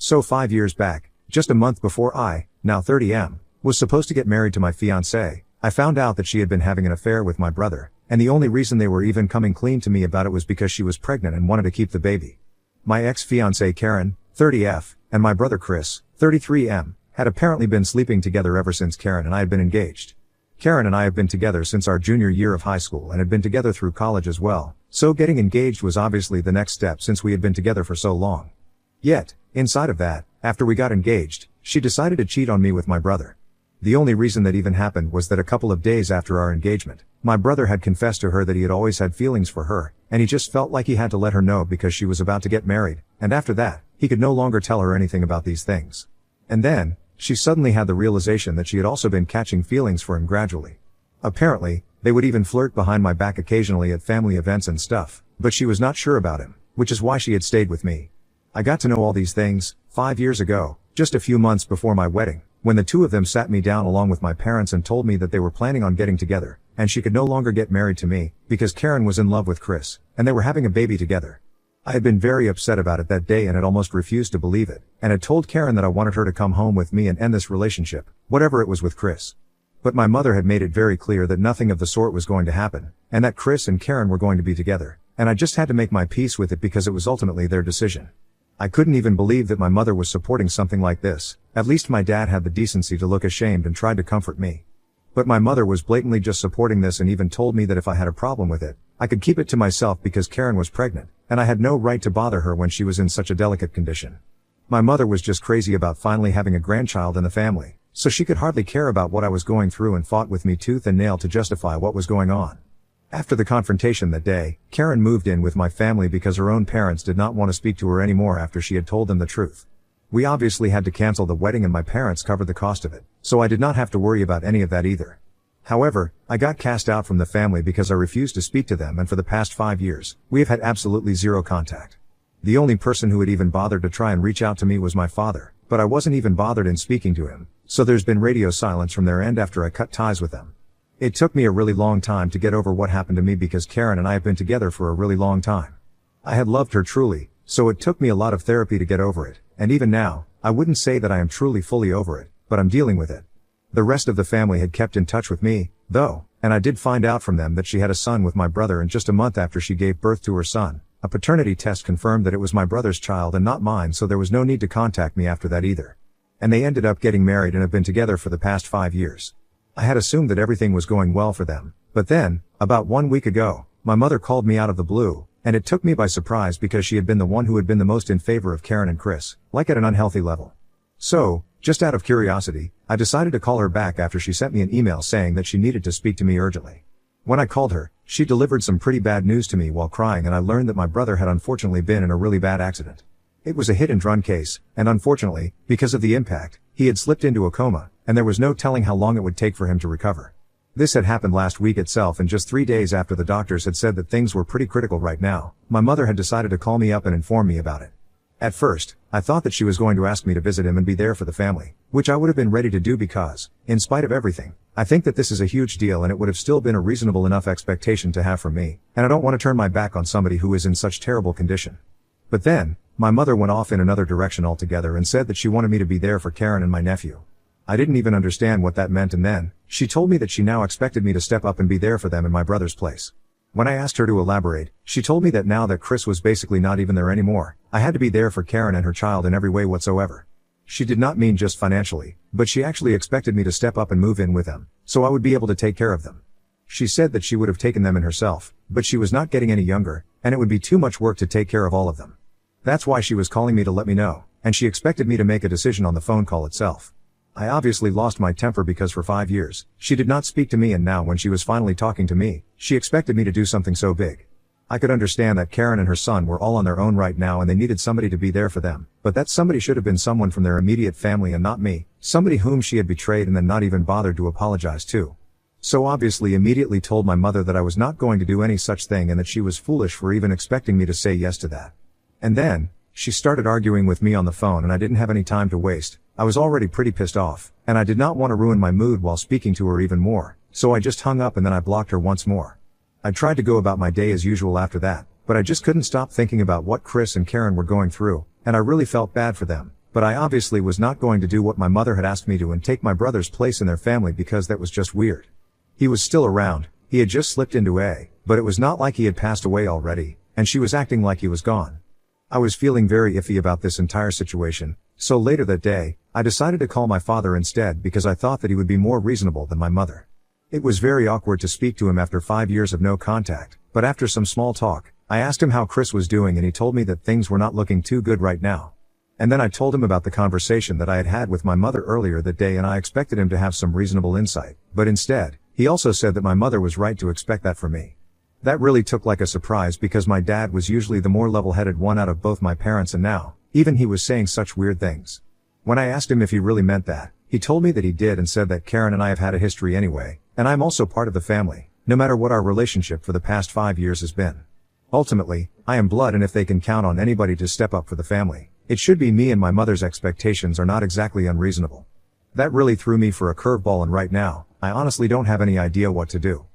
So 5 years back, just a month before I, now 30 was supposed to get married to my fiancée, I found out that she had been having an affair with my brother, and the only reason they were even coming clean to me about it was because she was pregnant and wanted to keep the baby. My ex-fiancée Karen, 30F, and my brother Chris, 33M, had apparently been sleeping together ever since Karen and I had been engaged. Karen and I have been together since our junior year of high school and had been together through college as well, so getting engaged was obviously the next step since we had been together for so long. Yet, inside of that, after we got engaged, she decided to cheat on me with my brother. The only reason that even happened was that a couple of days after our engagement, my brother had confessed to her that he had always had feelings for her, and he just felt like he had to let her know because she was about to get married, and after that, he could no longer tell her anything about these things. And then, she suddenly had the realization that she had also been catching feelings for him gradually. Apparently, they would even flirt behind my back occasionally at family events and stuff, but she was not sure about him, which is why she had stayed with me. I got to know all these things 5 years ago, just a few months before my wedding, when the two of them sat me down along with my parents and told me that they were planning on getting together, and she could no longer get married to me, because Karen was in love with Chris, and they were having a baby together. I had been very upset about it that day and had almost refused to believe it, and had told Karen that I wanted her to come home with me and end this relationship, whatever it was with Chris. But my mother had made it very clear that nothing of the sort was going to happen, and that Chris and Karen were going to be together, and I just had to make my peace with it because it was ultimately their decision. I couldn't even believe that my mother was supporting something like this. At least my dad had the decency to look ashamed and tried to comfort me. But my mother was blatantly just supporting this and even told me that if I had a problem with it, I could keep it to myself because Karen was pregnant, and I had no right to bother her when she was in such a delicate condition. My mother was just crazy about finally having a grandchild in the family, so she could hardly care about what I was going through and fought with me tooth and nail to justify what was going on. After the confrontation that day, Karen moved in with my family because her own parents did not want to speak to her anymore after she had told them the truth. We obviously had to cancel the wedding and my parents covered the cost of it, so I did not have to worry about any of that either. However, I got cast out from the family because I refused to speak to them, and for the past 5 years, we have had absolutely zero contact. The only person who had even bothered to try and reach out to me was my father, but I wasn't even bothered in speaking to him, so there's been radio silence from their end after I cut ties with them. It took me a really long time to get over what happened to me because Karen and I have been together for a really long time. I had loved her truly, so it took me a lot of therapy to get over it, and even now, I wouldn't say that I am truly fully over it, but I'm dealing with it. The rest of the family had kept in touch with me, though, and I did find out from them that she had a son with my brother, and just a month after she gave birth to her son, a paternity test confirmed that it was my brother's child and not mine, so there was no need to contact me after that either. And they ended up getting married and have been together for the past 5 years. I had assumed that everything was going well for them, but then, about 1 week ago, my mother called me out of the blue, and it took me by surprise because she had been the one who had been the most in favor of Karen and Chris, like at an unhealthy level. So, just out of curiosity, I decided to call her back after she sent me an email saying that she needed to speak to me urgently. When I called her, she delivered some pretty bad news to me while crying, and I learned that my brother had unfortunately been in a really bad accident. It was a hit-and-run case, and unfortunately, because of the impact, he had slipped into a coma, and there was no telling how long it would take for him to recover. This had happened last week itself, and just 3 days after the doctors had said that things were pretty critical right now, my mother had decided to call me up and inform me about it. At first, I thought that she was going to ask me to visit him and be there for the family, which I would have been ready to do because, in spite of everything, I think that this is a huge deal and it would have still been a reasonable enough expectation to have from me, and I don't want to turn my back on somebody who is in such terrible condition. But then, my mother went off in another direction altogether and said that she wanted me to be there for Karen and my nephew. I didn't even understand what that meant, and then, she told me that she now expected me to step up and be there for them in my brother's place. When I asked her to elaborate, she told me that now that Chris was basically not even there anymore, I had to be there for Karen and her child in every way whatsoever. She did not mean just financially, but she actually expected me to step up and move in with them, so I would be able to take care of them. She said that she would have taken them in herself, but she was not getting any younger, and it would be too much work to take care of all of them. That's why she was calling me to let me know, and she expected me to make a decision on the phone call itself. I obviously lost my temper because for 5 years, she did not speak to me, and now when she was finally talking to me, she expected me to do something so big. I could understand that Karen and her son were all on their own right now and they needed somebody to be there for them, but that somebody should have been someone from their immediate family and not me, somebody whom she had betrayed and then not even bothered to apologize to. So obviously immediately told my mother that I was not going to do any such thing and that she was foolish for even expecting me to say yes to that. And then, she started arguing with me on the phone and I didn't have any time to waste. I was already pretty pissed off, and I did not want to ruin my mood while speaking to her even more, so I just hung up and then I blocked her once more. I tried to go about my day as usual after that, but I just couldn't stop thinking about what Chris and Karen were going through, and I really felt bad for them, But I obviously was not going to do what my mother had asked me to and take my brother's place in their family because that was just weird. He was still around, he had just slipped into but it was not like he had passed away already, and she was acting like he was gone. I was feeling very iffy about this entire situation, so later that day, I decided to call my father instead because I thought that he would be more reasonable than my mother. It was very awkward to speak to him after 5 years of no contact, but after some small talk, I asked him how Chris was doing and he told me that things were not looking too good right now. And then I told him about the conversation that I had had with my mother earlier that day and I expected him to have some reasonable insight, but instead, he also said that my mother was right to expect that from me. That really took like a surprise because my dad was usually the more level-headed one out of both my parents and now, even he was saying such weird things. When I asked him if he really meant that, he told me that he did and said that Karen and I have had a history anyway, and I'm also part of the family, no matter what our relationship for the past 5 years has been. Ultimately, I am blood and if they can count on anybody to step up for the family, it should be me and my mother's expectations are not exactly unreasonable. That really threw me for a curveball and right now, I honestly don't have any idea what to do.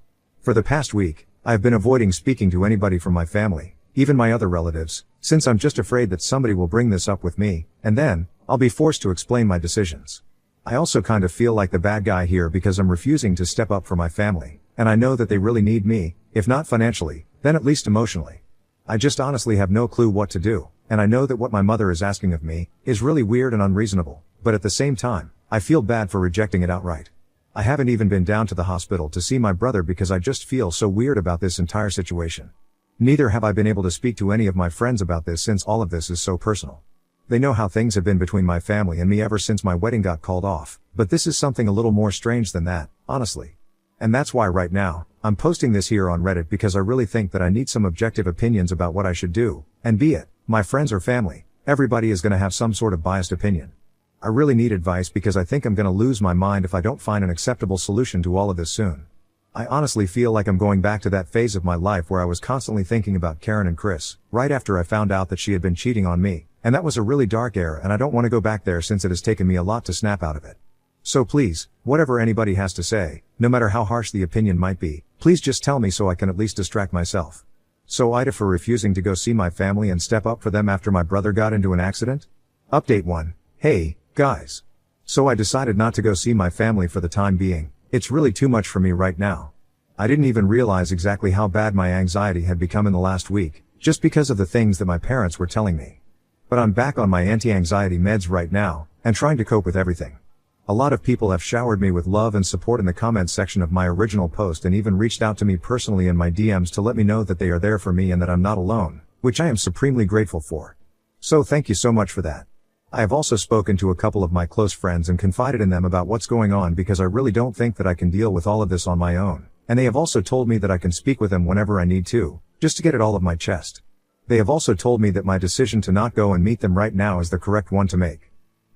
For the past week, I have been avoiding speaking to anybody from my family, even my other relatives, since I'm just afraid that somebody will bring this up with me, and then, I'll be forced to explain my decisions. I also kind of feel like the bad guy here because I'm refusing to step up for my family, and I know that they really need me, if not financially, then at least emotionally. I just honestly have no clue what to do, and I know that what my mother is asking of me is really weird and unreasonable, but at the same time, I feel bad for rejecting it outright. I haven't even been down to the hospital to see my brother because I just feel so weird about this entire situation. Neither have I been able to speak to any of my friends about this since all of this is so personal. They know how things have been between my family and me ever since my wedding got called off, but this is something a little more strange than that, honestly. And that's why right now, I'm posting this here on Reddit because I really think that I need some objective opinions about what I should do, and be it my friends or family, everybody is gonna have some sort of biased opinion. I really need advice because I think I'm gonna lose my mind if I don't find an acceptable solution to all of this soon. I honestly feel like I'm going back to that phase of my life where I was constantly thinking about Karen and Chris, right after I found out that she had been cheating on me, and that was a really dark era and I don't want to go back there since it has taken me a lot to snap out of it. So please, whatever anybody has to say, no matter how harsh the opinion might be, please just tell me so I can at least distract myself. So Ida for refusing to go see my family and step up for them after my brother got into an accident? Update 1. Hey, guys. So I decided not to go see my family for the time being. It's really too much for me right now. I didn't even realize exactly how bad my anxiety had become in the last week, just because of the things that my parents were telling me. But I'm back on my anti-anxiety meds right now, and trying to cope with everything. A lot of people have showered me with love and support in the comments section of my original post and even reached out to me personally in my DMs to let me know that they are there for me and that I'm not alone, which I am supremely grateful for. So thank you so much for that. I have also spoken to a couple of my close friends and confided in them about what's going on because I really don't think that I can deal with all of this on my own, and they have also told me that I can speak with them whenever I need to, just to get it all off my chest. They have also told me that my decision to not go and meet them right now is the correct one to make.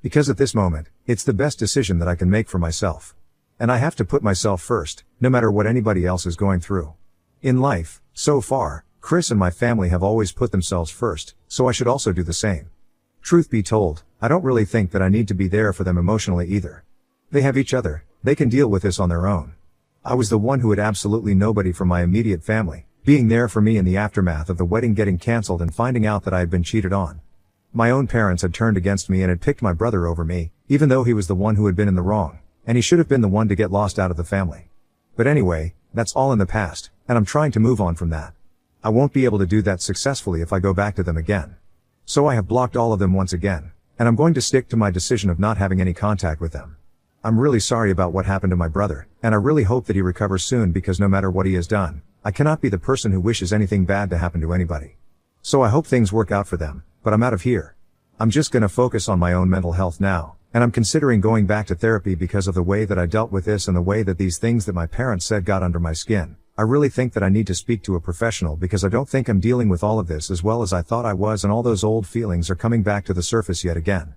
Because at this moment, it's the best decision that I can make for myself. And I have to put myself first, no matter what anybody else is going through. In life, so far, Chris and my family have always put themselves first, so I should also do the same. Truth be told, I don't really think that I need to be there for them emotionally either. They have each other, they can deal with this on their own. I was the one who had absolutely nobody from my immediate family, being there for me in the aftermath of the wedding getting cancelled and finding out that I had been cheated on. My own parents had turned against me and had picked my brother over me, even though he was the one who had been in the wrong, and he should have been the one to get lost out of the family. But anyway, that's all in the past, and I'm trying to move on from that. I won't be able to do that successfully if I go back to them again. So I have blocked all of them once again, and I'm going to stick to my decision of not having any contact with them. I'm really sorry about what happened to my brother, and I really hope that he recovers soon because no matter what he has done, I cannot be the person who wishes anything bad to happen to anybody. So I hope things work out for them, but I'm out of here. I'm just gonna focus on my own mental health now, and I'm considering going back to therapy because of the way that I dealt with this and the way that these things that my parents said got under my skin. I really think that I need to speak to a professional because I don't think I'm dealing with all of this as well as I thought I was and all those old feelings are coming back to the surface yet again.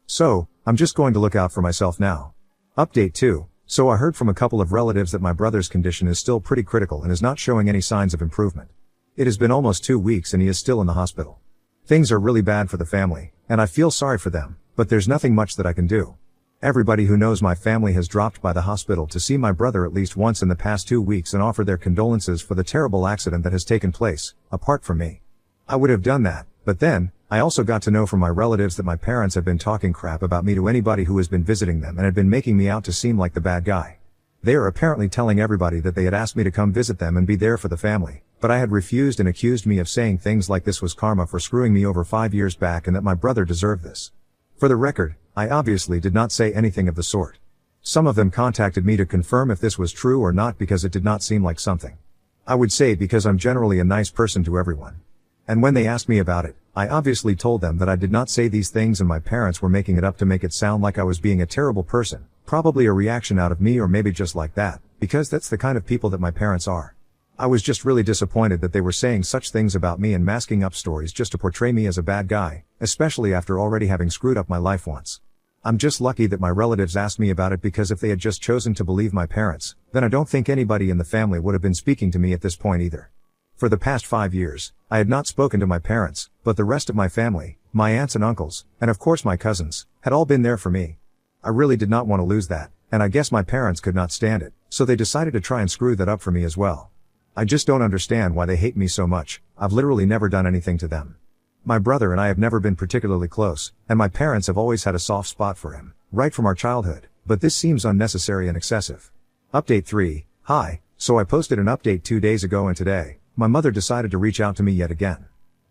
So, I'm just going to look out for myself now. Update 2. So I heard from a couple of relatives that my brother's condition is still pretty critical and is not showing any signs of improvement. It has been almost 2 weeks and he is still in the hospital. Things are really bad for the family, and I feel sorry for them, but there's nothing much that I can do. Everybody who knows my family has dropped by the hospital to see my brother at least once in the past 2 weeks and offered their condolences for the terrible accident that has taken place, apart from me. I would have done that, but then, I also got to know from my relatives that my parents have been talking crap about me to anybody who has been visiting them and had been making me out to seem like the bad guy. They are apparently telling everybody that they had asked me to come visit them and be there for the family, but I had refused and accused me of saying things like this was karma for screwing me over 5 years back and that my brother deserved this. For the record, I obviously did not say anything of the sort. Some of them contacted me to confirm if this was true or not because it did not seem like something I would say because I'm generally a nice person to everyone. And when they asked me about it, I obviously told them that I did not say these things and my parents were making it up to make it sound like I was being a terrible person, probably a reaction out of me or maybe just like that, because that's the kind of people that my parents are. I was just really disappointed that they were saying such things about me and masking up stories just to portray me as a bad guy, especially after already having screwed up my life once. I'm just lucky that my relatives asked me about it because if they had just chosen to believe my parents, then I don't think anybody in the family would have been speaking to me at this point either. For the past 5 years, I had not spoken to my parents, but the rest of my family, my aunts and uncles, and of course my cousins, had all been there for me. I really did not want to lose that, and I guess my parents could not stand it, so they decided to try and screw that up for me as well. I just don't understand why they hate me so much. I've literally never done anything to them. My brother and I have never been particularly close, and my parents have always had a soft spot for him, right from our childhood, but this seems unnecessary and excessive. Update 3, hi, so I posted an update 2 days ago and today, my mother decided to reach out to me yet again.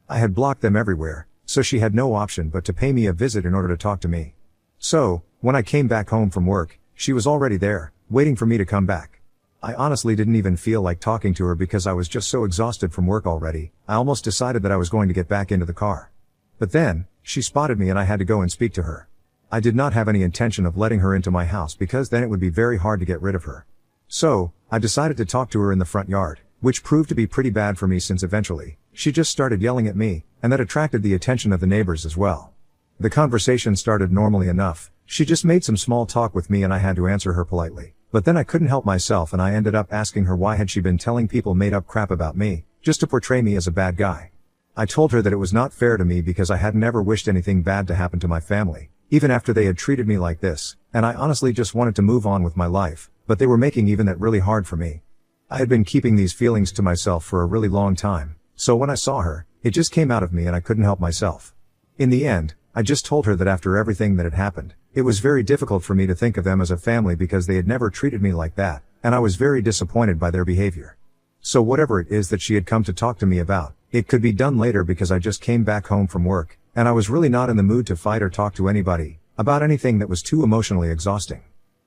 I had blocked them everywhere, so she had no option but to pay me a visit in order to talk to me. So, when I came back home from work, she was already there, waiting for me to come back. I honestly didn't even feel like talking to her because I was just so exhausted from work already. I almost decided that I was going to get back into the car. But then, she spotted me and I had to go and speak to her. I did not have any intention of letting her into my house because then it would be very hard to get rid of her. So, I decided to talk to her in the front yard, which proved to be pretty bad for me since eventually, she just started yelling at me, and that attracted the attention of the neighbors as well. The conversation started normally enough. She just made some small talk with me and I had to answer her politely. But then I couldn't help myself and I ended up asking her why had she been telling people made up crap about me, just to portray me as a bad guy. I told her that it was not fair to me because I hadn't ever wished anything bad to happen to my family, even after they had treated me like this, and I honestly just wanted to move on with my life, but they were making even that really hard for me. I had been keeping these feelings to myself for a really long time, so when I saw her, it just came out of me and I couldn't help myself. In the end, I just told her that after everything that had happened, it was very difficult for me to think of them as a family because they had never treated me like that, and I was very disappointed by their behavior. So whatever it is that she had come to talk to me about, it could be done later because I just came back home from work, and I was really not in the mood to fight or talk to anybody about anything that was too emotionally exhausting.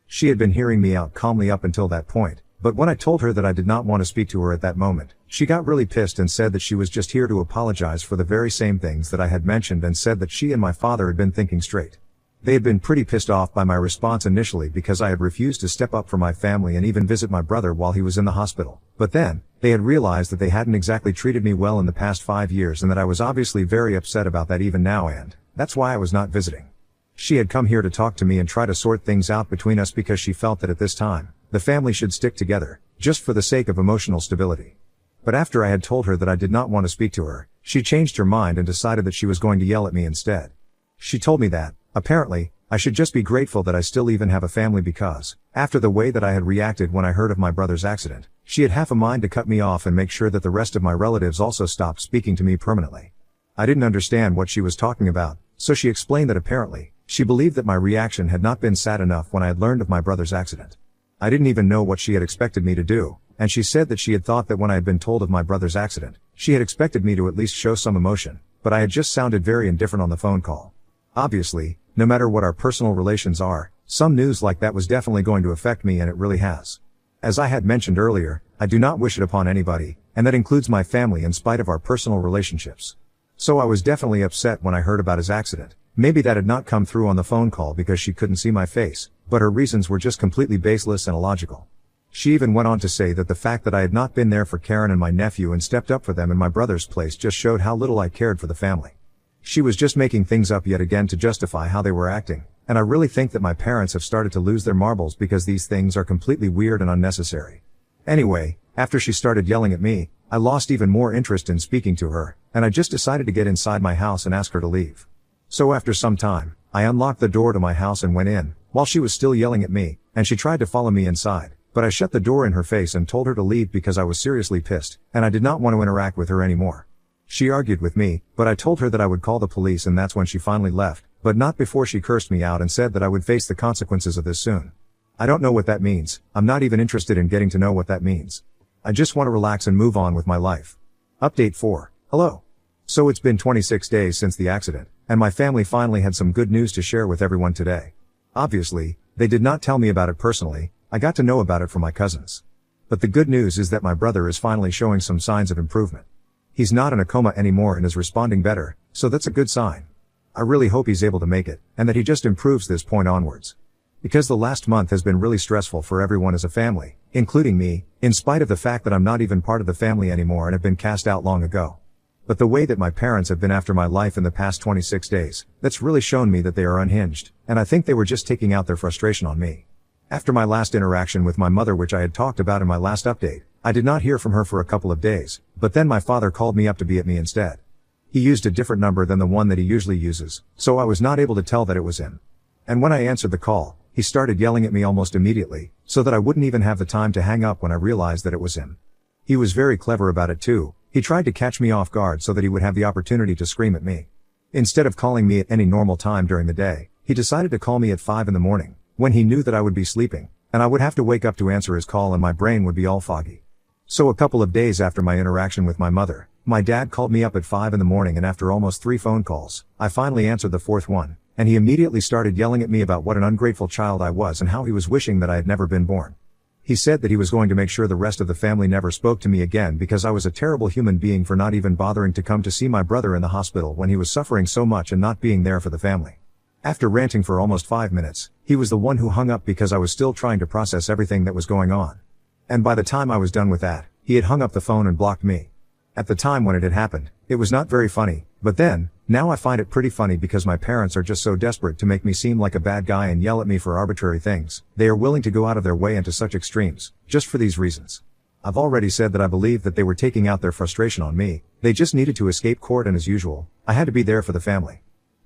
She had been hearing me out calmly up until that point, but when I told her that I did not want to speak to her at that moment, she got really pissed and said that she was just here to apologize for the very same things that I had mentioned and said that she and my father had been thinking straight. They had been pretty pissed off by my response initially because I had refused to step up for my family and even visit my brother while he was in the hospital. But then, they had realized that they hadn't exactly treated me well in the past 5 years and that I was obviously very upset about that even now, and that's why I was not visiting. She had come here to talk to me and try to sort things out between us because she felt that at this time, the family should stick together, just for the sake of emotional stability. But after I had told her that I did not want to speak to her, she changed her mind and decided that she was going to yell at me instead. She told me that, apparently, I should just be grateful that I still even have a family because, after the way that I had reacted when I heard of my brother's accident, she had half a mind to cut me off and make sure that the rest of my relatives also stopped speaking to me permanently. I didn't understand what she was talking about, so she explained that apparently, she believed that my reaction had not been sad enough when I had learned of my brother's accident. I didn't even know what she had expected me to do, and she said that she had thought that when I had been told of my brother's accident, she had expected me to at least show some emotion, but I had just sounded very indifferent on the phone call. Obviously, no matter what our personal relations are, some news like that was definitely going to affect me and it really has. As I had mentioned earlier, I do not wish it upon anybody, and that includes my family in spite of our personal relationships. So I was definitely upset when I heard about his accident. Maybe that had not come through on the phone call because she couldn't see my face, but her reasons were just completely baseless and illogical. She even went on to say that the fact that I had not been there for Karen and my nephew and stepped up for them in my brother's place just showed how little I cared for the family. She was just making things up yet again to justify how they were acting, and I really think that my parents have started to lose their marbles because these things are completely weird and unnecessary. Anyway, after she started yelling at me, I lost even more interest in speaking to her, and I just decided to get inside my house and ask her to leave. So after some time, I unlocked the door to my house and went in, while she was still yelling at me, and she tried to follow me inside, but I shut the door in her face and told her to leave because I was seriously pissed, and I did not want to interact with her anymore. She argued with me, but I told her that I would call the police, and that's when she finally left, but not before she cursed me out and said that I would face the consequences of this soon. I don't know what that means. I'm not even interested in getting to know what that means. I just want to relax and move on with my life. Update 4. Hello. So it's been 26 days since the accident, and my family finally had some good news to share with everyone today. Obviously, they did not tell me about it personally. I got to know about it from my cousins. But the good news is that my brother is finally showing some signs of improvement. He's not in a coma anymore and is responding better, so that's a good sign. I really hope he's able to make it, and that he just improves this point onwards. Because the last month has been really stressful for everyone as a family, including me, in spite of the fact that I'm not even part of the family anymore and have been cast out long ago. But the way that my parents have been after my life in the past 26 days, that's really shown me that they are unhinged, and I think they were just taking out their frustration on me. After my last interaction with my mother, which I had talked about in my last update, I did not hear from her for a couple of days, but then my father called me up to be at me instead. He used a different number than the one that he usually uses, so I was not able to tell that it was him. And when I answered the call, he started yelling at me almost immediately, so that I wouldn't even have the time to hang up when I realized that it was him. He was very clever about it too. He tried to catch me off guard so that he would have the opportunity to scream at me. Instead of calling me at any normal time during the day, he decided to call me at 5 in the morning, when he knew that I would be sleeping, and I would have to wake up to answer his call and my brain would be all foggy. So a couple of days after my interaction with my mother, my dad called me up at 5 in the morning, and after almost 3 phone calls, I finally answered the 4th one, and he immediately started yelling at me about what an ungrateful child I was and how he was wishing that I had never been born. He said that he was going to make sure the rest of the family never spoke to me again because I was a terrible human being for not even bothering to come to see my brother in the hospital when he was suffering so much and not being there for the family. After ranting for almost 5 minutes, he was the one who hung up because I was still trying to process everything that was going on. And by the time I was done with that, he had hung up the phone and blocked me. At the time when it had happened, it was not very funny, but then, now I find it pretty funny because my parents are just so desperate to make me seem like a bad guy and yell at me for arbitrary things. They are willing to go out of their way into such extremes, just for these reasons. I've already said that I believe that they were taking out their frustration on me. They just needed to escape court, and as usual, I had to be there for the family.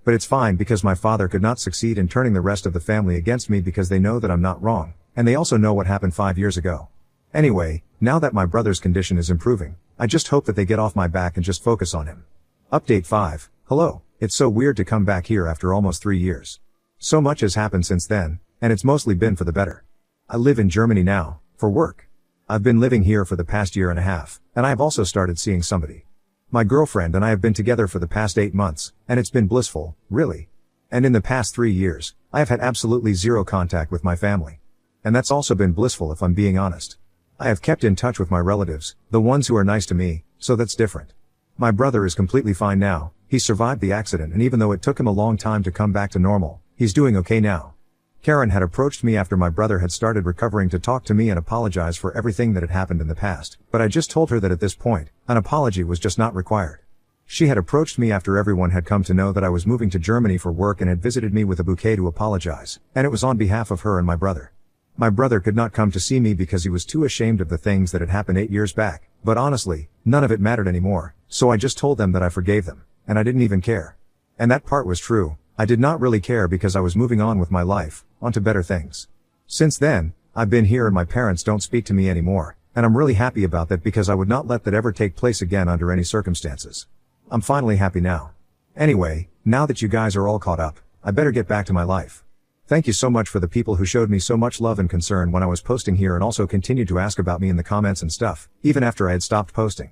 But it's fine because my father could not succeed in turning the rest of the family against me because they know that I'm not wrong, and they also know what happened 5 years ago. Anyway, now that my brother's condition is improving, I just hope that they get off my back and just focus on him. Update 5. Hello. It's so weird to come back here after almost 3 years. So much has happened since then, and it's mostly been for the better. I live in Germany now, for work. I've been living here for the past year and a half, and I have also started seeing somebody. My girlfriend and I have been together for the past 8 months, and it's been blissful, really. And in the past 3 years, I have had absolutely zero contact with my family. And that's also been blissful if I'm being honest. I have kept in touch with my relatives, the ones who are nice to me, so that's different. My brother is completely fine now. He survived the accident, and even though it took him a long time to come back to normal, he's doing okay now. Karen had approached me after my brother had started recovering to talk to me and apologize for everything that had happened in the past, but I just told her that at this point, an apology was just not required. She had approached me after everyone had come to know that I was moving to Germany for work and had visited me with a bouquet to apologize, and it was on behalf of her and my brother. My brother could not come to see me because he was too ashamed of the things that had happened 8 years back, but honestly, none of it mattered anymore, so I just told them that I forgave them, and I didn't even care. And that part was true. I did not really care because I was moving on with my life, onto better things. Since then, I've been here and my parents don't speak to me anymore, and I'm really happy about that because I would not let that ever take place again under any circumstances. I'm finally happy now. Anyway, now that you guys are all caught up, I better get back to my life. Thank you so much for the people who showed me so much love and concern when I was posting here and also continued to ask about me in the comments and stuff, even after I had stopped posting.